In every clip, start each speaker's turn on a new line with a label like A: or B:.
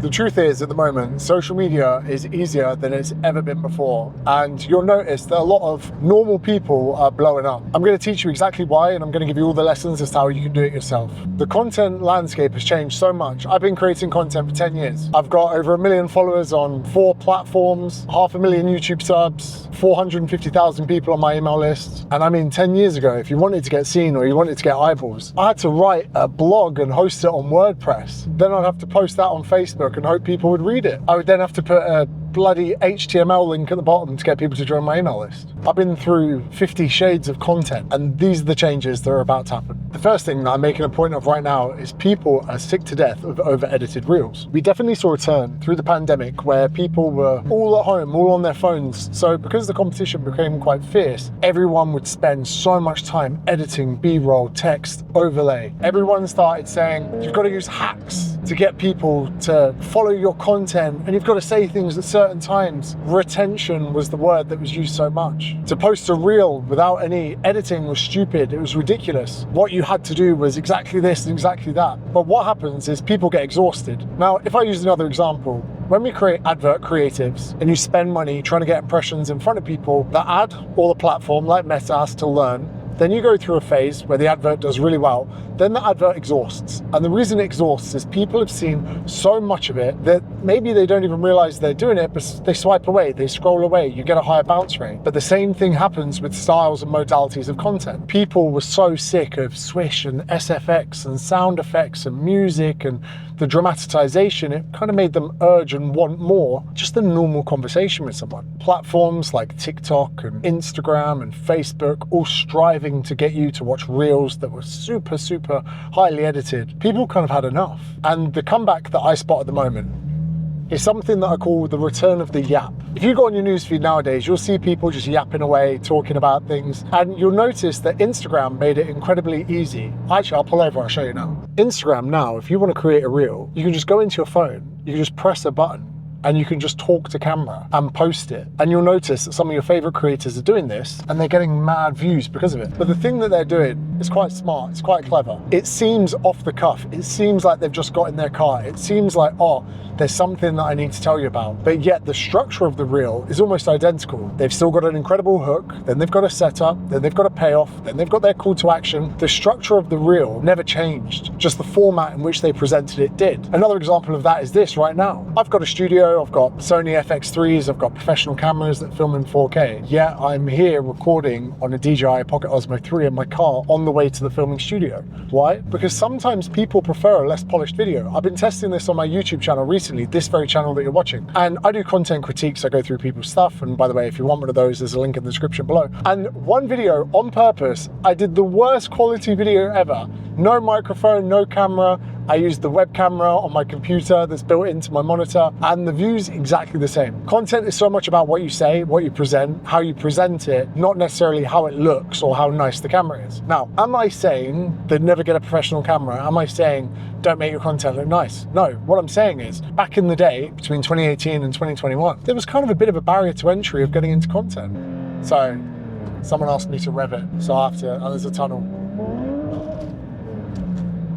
A: The truth is, at the moment, social media is easier than it's ever been before. And you'll notice that a lot of normal people are blowing up. I'm going to teach you exactly why, and I'm going to give you all the lessons as to how you can do it yourself. The content landscape has changed so much. I've been creating content for 10 years. I've got over 1 million followers on 4 platforms, 500,000 YouTube subs, 450,000 people on my email list. And I mean, 10 years ago, if you wanted to get seen or you wanted to get eyeballs, I had to write a blog and host it on WordPress. Then I'd have to post that on Facebook and hope people would read it. I would then have to put a bloody HTML link at the bottom to get people to join my email list. I've been through 50 shades of content, and these are the changes that are about to happen. The first thing that I'm making a point of right now is people are sick to death of over-edited reels. We definitely saw a turn through the pandemic where people were all at home, all on their phones. So because the competition became quite fierce, everyone would spend so much time editing B-roll, text, overlay. Everyone started saying, you've got to use hacks to get people to follow your content, and you've got to say things at certain times. Retention was the word that was used so much. To post a reel without any editing was stupid. It was ridiculous. What you had to do was exactly this and exactly that. But what happens is people get exhausted. Now, if I use another example, when we create advert creatives and you spend money trying to get impressions in front of people, the ad or the platform like Meta has to learn. Then you go through a phase where the advert does really well, then the advert exhausts. And the reason it exhausts is people have seen so much of it that maybe they don't even realize they're doing it, but they swipe away, they scroll away, you get a higher bounce rate. But the same thing happens with styles and modalities of content. People were so sick of swish and SFX and sound effects and music and the dramatization, it kind of made them urge and want more, just a normal conversation with someone. Platforms like TikTok and Instagram and Facebook all striving to get you to watch reels that were super, super highly edited. People kind of had enough. And the comeback that I spot at the moment is something that I call the return of the yap. If you go on your newsfeed nowadays, you'll see people just yapping away, talking about things, and you'll notice that Instagram made it incredibly easy. Actually, I'll pull over, I'll show you now. Instagram now, if you want to create a reel, you can just go into your phone, you can just press a button, and you can just talk to camera and post it. And you'll notice that some of your favorite creators are doing this and they're getting mad views because of it. But the thing that they're doing is quite smart, it's quite clever. It seems off the cuff. It seems like they've just got in their car. It seems like, oh, there's something that I need to tell you about. But yet the structure of the reel is almost identical. They've still got an incredible hook, then they've got a setup, then they've got a payoff, then they've got their call to action. The structure of the reel never changed, just the format in which they presented it did. Another example of that is this right now. I've got a studio, I've got Sony FX3s, I've got professional cameras that film in 4K. Yet I'm here recording on a DJI Pocket Osmo 3 in my car on the way to the filming studio. Why? Because sometimes people prefer a less polished video. I've been testing this on my YouTube channel recently, this very channel that you're watching. And I do content critiques, I go through people's stuff. And by the way, if you want one of those, there's a link in the description below. And one video on purpose, I did the worst quality video ever. No microphone, no camera. I used the web camera on my computer that's built into my monitor, and the view's exactly the same. Content is so much about what you say, what you present, how you present it, not necessarily how it looks or how nice the camera is. Now, am I saying that never get a professional camera? Am I saying don't make your content look nice? No, what I'm saying is back in the day, between 2018 and 2021, there was kind of a bit of a barrier to entry of getting into content. So someone asked me to rev it, so I have to, oh, there's a tunnel.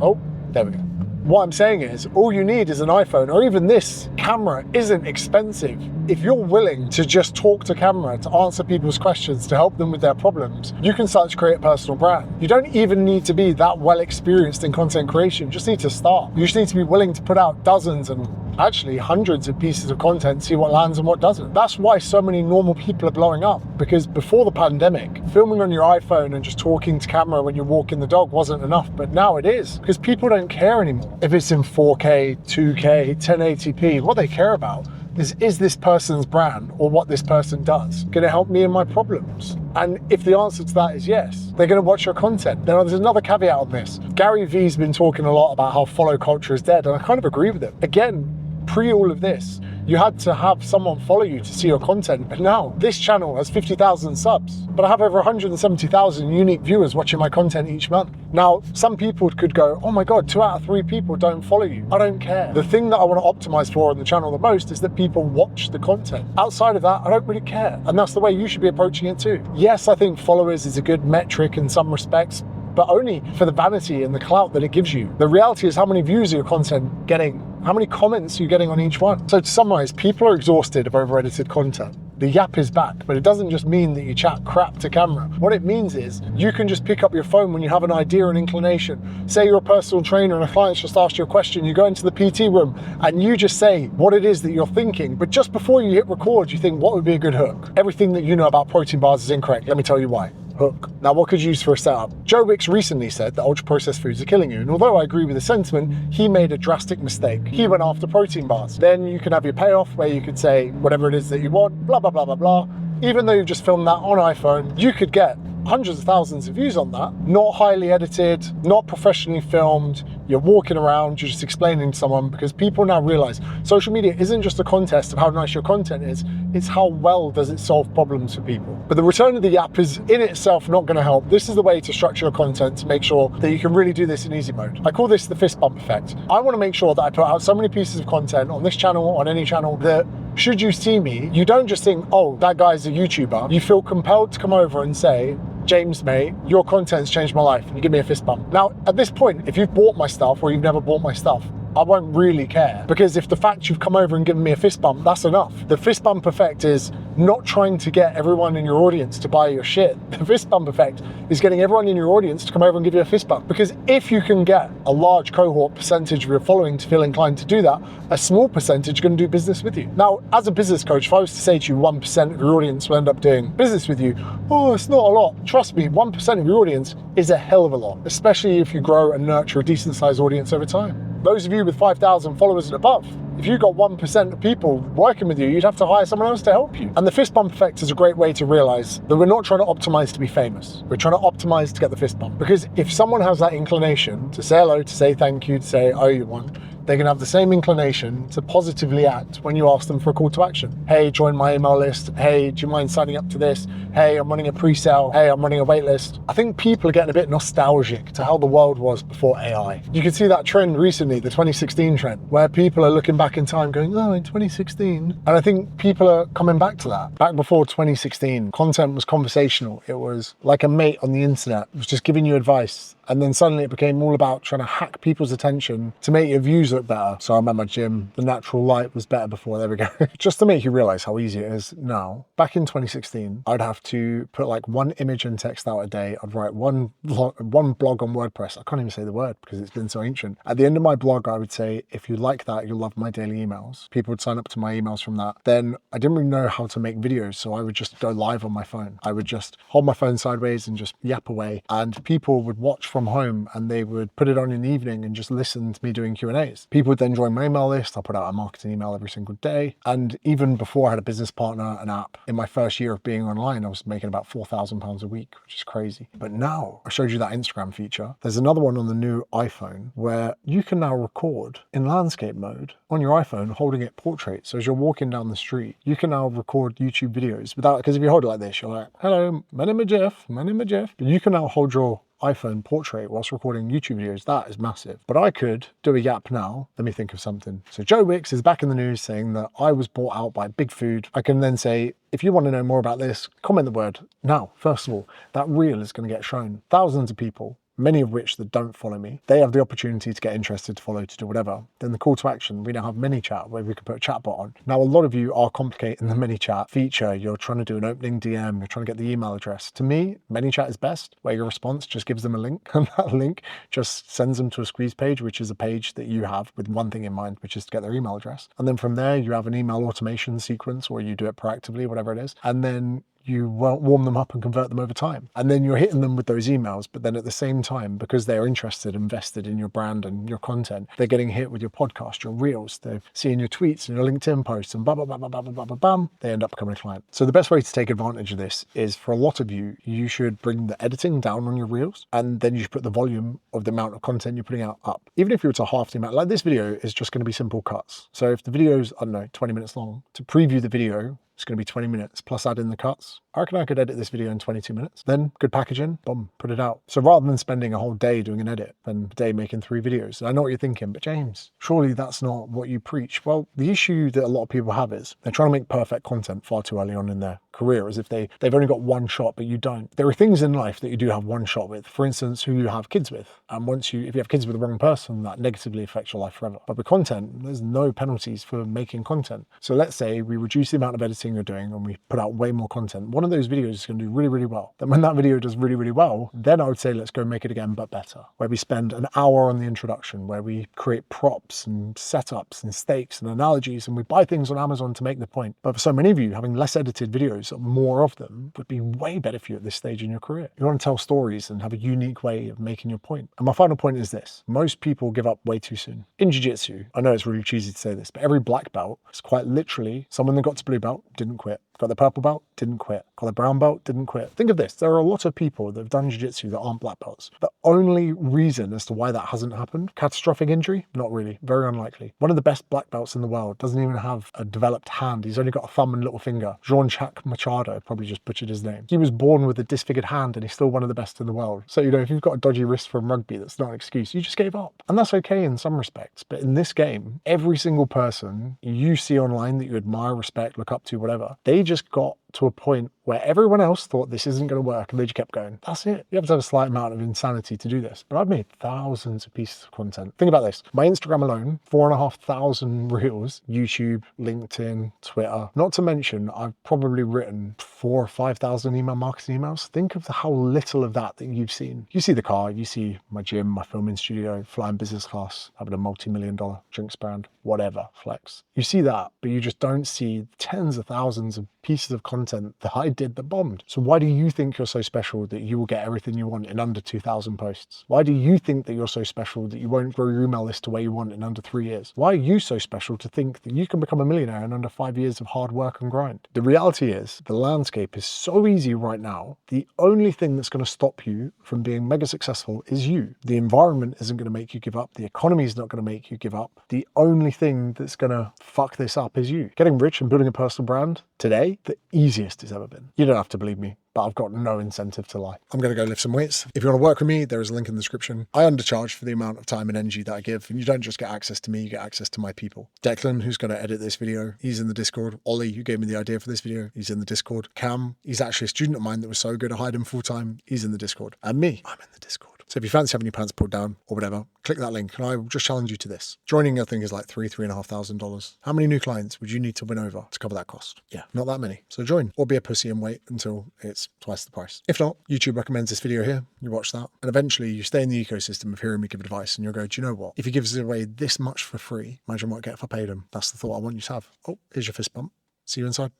A: Oh, there we go. What I'm saying is, all you need is an iPhone, or even this camera isn't expensive. If you're willing to just talk to camera, to answer people's questions, to help them with their problems, you can start to create a personal brand. You don't even need to be that well experienced in content creation, you just need to start. You just need to be willing to put out dozens and actually hundreds of pieces of content, see what lands and what doesn't. That's why so many normal people are blowing up, because before the pandemic, filming on your iPhone and just talking to camera when you're walking the dog wasn't enough, but now it is, because people don't care anymore. If it's in 4K, 2K, 1080p, what they care about is this person's brand or what this person does going to help me in my problems? And if the answer to that is yes, they're going to watch your content. Now, there's another caveat on this. Gary Vee's been talking a lot about how follow culture is dead, and I kind of agree with him. Again, pre all of this, you had to have someone follow you to see your content. But now this channel has 50,000 subs, but I have over 170,000 unique viewers watching my content each month. Now, some people could go, oh my God, 2 out of 3 people don't follow you. I don't care. The thing that I want to optimize for on the channel the most is that people watch the content. Outside of that, I don't really care. And that's the way you should be approaching it too. Yes, I think followers is a good metric in some respects, but only for the vanity and the clout that it gives you. The reality is how many views are your content getting How many comments are you getting on each one? So to summarize, people are exhausted of over-edited content. The yap is back, but it doesn't just mean that you chat crap to camera. What it means is you can just pick up your phone when you have an idea and inclination. Say you're a personal trainer and a client's just asked you a question, you go into the PT room and you just say what it is that you're thinking, but just before you hit record, you think, what would be a good hook? Everything that you know about protein bars is incorrect. Let me tell you why. Hook. Now, what could you use for a setup? Joe Wicks recently said that ultra-processed foods are killing you, and although I agree with the sentiment, he made a drastic mistake. He went after protein bars. Then you can have your payoff where you could say whatever it is that you want, blah, blah, blah, blah, blah. Even though you've just filmed that on iPhone, you could get hundreds of thousands of views on that. Not highly edited, not professionally filmed. You're walking around, you're just explaining to someone, because people now realize social media isn't just a contest of how nice your content is, it's how well does it solve problems for people. But the return of the app is in itself not going to help. This is the way to structure your content to make sure that you can really do this in easy mode. I call this the fist bump effect. I want to make sure that I put out so many pieces of content on this channel, on any channel, that should you see me, you don't just think, oh, that guy's a YouTuber. You feel compelled to come over and say, James, mate, your content's changed my life, and you give me a fist bump. Now, at this point, if you've bought my stuff or you've never bought my stuff, I won't really care, because if the fact you've come over and given me a fist bump, that's enough. The fist bump effect is not trying to get everyone in your audience to buy your shit. The fist bump effect is getting everyone in your audience to come over and give you a fist bump, because if you can get a large cohort percentage of your following to feel inclined to do that, a small percentage are going to do business with you. Now, as a business coach, if I was to say to you 1% of your audience will end up doing business with you, oh, it's not a lot. Trust me, 1% of your audience is a hell of a lot, especially if you grow and nurture a decent sized audience over time. Those of you with 5,000 followers and above, if you got 1% of people working with you, you'd have to hire someone else to help you. And the fist bump effect is a great way to realize that we're not trying to optimize to be famous. We're trying to optimize to get the fist bump. Because if someone has that inclination to say hello, to say thank you, to say, oh, you want, they're going to have the same inclination to positively act when you ask them for a call to action. Hey, join my email list. Hey, do you mind signing up to this? Hey, I'm running a pre-sale. Hey, I'm running a wait list. I think people are getting a bit nostalgic to how the world was before AI. You can see that trend recently, the 2016 trend, where people are looking back in time going, oh, in 2016. And I think people are coming back to that. Back before 2016, content was conversational. It was like a mate on the internet. It was just giving you advice. And then suddenly it became all about trying to hack people's attention to make your views look better. So I'm at my gym, the natural light was better before, there we go. Just to make you realize how easy it is now. Back in 2016, I'd have to put like one image and text out a day. I'd write one blog on WordPress. I can't even say the word because it's been so ancient. At the end of my blog, I would say, if you like that, you'll love my daily emails. People would sign up to my emails from that. Then I didn't really know how to make videos. So I would just go live on my phone. I would just hold my phone sideways and just yap away. And people would watch from home and they would put it on in the evening and just listen to me doing Q&As. People would then join my email list. I put out a marketing email every single day. And even before I had a business partner, an app, in my first year of being online, I was making about £4,000 a week, which is crazy. But now I showed you that Instagram feature. There's another one on the new iPhone where you can now record in landscape mode on your iPhone, holding it portrait. So as you're walking down the street, you can now record YouTube videos without, because if you hold it like this, you're like, hello, my name is Jeff. But you can now hold your iPhone portrait whilst recording YouTube videos. That is massive. But I could do a yap now. Let me think of something. So Joe Wicks is back in the news saying that I was bought out by Big Food. I can then say, if you want to know more about this, comment the word now. First of all, that reel is going to get shown. Thousands of people, many of which that don't follow me, they have the opportunity to get interested, to follow, to do whatever. Then the call to action, we now have ManyChat where we can put a chatbot on. Now, a lot of you are complicating the ManyChat feature. You're trying to do an opening DM, you're trying to get the email address. To me, ManyChat is best, where your response just gives them a link, and that link just sends them to a squeeze page, which is a page that you have with one thing in mind, which is to get their email address. And then from there, you have an email automation sequence, or you do it proactively, whatever it is. And then you warm them up and convert them over time. And then you're hitting them with those emails, but then at the same time, because they're interested, invested in your brand and your content, they're getting hit with your podcast, your reels, they're seeing your tweets and your LinkedIn posts and blah, blah, blah, blah, blah, blah, blah, blah, they end up becoming a client. So the best way to take advantage of this is, for a lot of you, you should bring the editing down on your reels, and then you should put the volume of the amount of content you're putting out up. Even if you were to half the amount, like this video is just going to be simple cuts. So if the video's, I don't know, 20 minutes long, to preview the video, it's going to be 20 minutes plus add in the cuts. I reckon I could edit this video in 22 minutes. Then good packaging, boom, put it out. So rather than spending a whole day doing an edit, spend a day making 3 videos. I know what you're thinking, but James, surely that's not what you preach. Well, the issue that a lot of people have is they're trying to make perfect content far too early on in their career as if they've only got one shot, but you don't. There are things in life that you do have one shot with. For instance, who you have kids with. And if you have kids with the wrong person, that negatively affects your life forever. But with content, there's no penalties for making content. So let's say we reduce the amount of editing you're doing and we put out way more content. One of those videos is going to do really, really well. Then when that video does really, really well, then I would say, let's go make it again, but better. Where we spend an hour on the introduction, where we create props and setups and stakes and analogies, and we buy things on Amazon to make the point. But for so many of you, having less edited videos, more of them, would be way better for you at this stage in your career. You want to tell stories and have a unique way of making your point. And my final point is this. Most people give up way too soon. In jiu-jitsu, I know it's really cheesy to say this, but every black belt is quite literally someone that got to blue belt, didn't quit. Got the purple belt, didn't quit. Got the brown belt, didn't quit. Think of this. There are a lot of people that have done jiu-jitsu that aren't black belts. The only reason as to why that hasn't happened, catastrophic injury? Not really. Very unlikely. One of the best black belts in the world doesn't even have a developed hand. He's only got a thumb and little finger. Jean-Jacques Machado, probably just butchered his name. He was born with a disfigured hand and he's still one of the best in the world. So, if you've got a dodgy wrist from rugby, that's not an excuse. You just gave up. And that's okay in some respects. But in this game, every single person you see online that you admire, respect, look up to, whatever, they just got to a point where everyone else thought this isn't going to work and they just kept going. That's it. You have to have a slight amount of insanity to do this. But I've made thousands of pieces of content. Think about this. My Instagram alone, 4,500 reels, YouTube, LinkedIn, Twitter. Not to mention, I've probably written 4,000 or 5,000 email marketing emails. Think of how little of that you've seen. You see the car, you see my gym, my filming studio, flying business class, having a multi-million-dollar drinks brand, whatever, flex. You see that, but you just don't see tens of thousands of pieces of content that I did that bombed. So why do you think you're so special that you will get everything you want in under 2,000 posts? Why do you think that you're so special that you won't grow your email list to where you want in under 3 years? Why are you so special to think that you can become a millionaire in under 5 years of hard work and grind? The reality is the landscape is so easy right now. The only thing that's going to stop you from being mega successful is you. The environment isn't going to make you give up. The economy is not going to make you give up. The only thing that's going to fuck this up is you. Getting rich and building a personal brand today, the easiest it's ever been. You don't have to believe me, but I've got no incentive to lie. I'm going to go lift some weights. If you want to work with me, there is a link in the description. I undercharge for the amount of time and energy that I give, and you don't just get access to me, you get access to my people. Declan, who's going to edit this video, he's in the Discord. Ollie, who gave me the idea for this video, he's in the Discord. Cam, he's actually a student of mine that was so good at hiding full-time, he's in the Discord. And me, I'm in the Discord. So if you fancy having your pants pulled down or whatever, click that link and I will just challenge you to this. Joining, I think, is like $3,500. How many new clients would you need to win over to cover that cost? Yeah, not that many. So join or be a pussy and wait until it's twice the price. If not, YouTube recommends this video here. You watch that and eventually you stay in the ecosystem of hearing me give advice and you'll go, do you know what? If he gives away this much for free, imagine what I get if I paid him. That's the thought I want you to have. Oh, here's your fist bump. See you inside.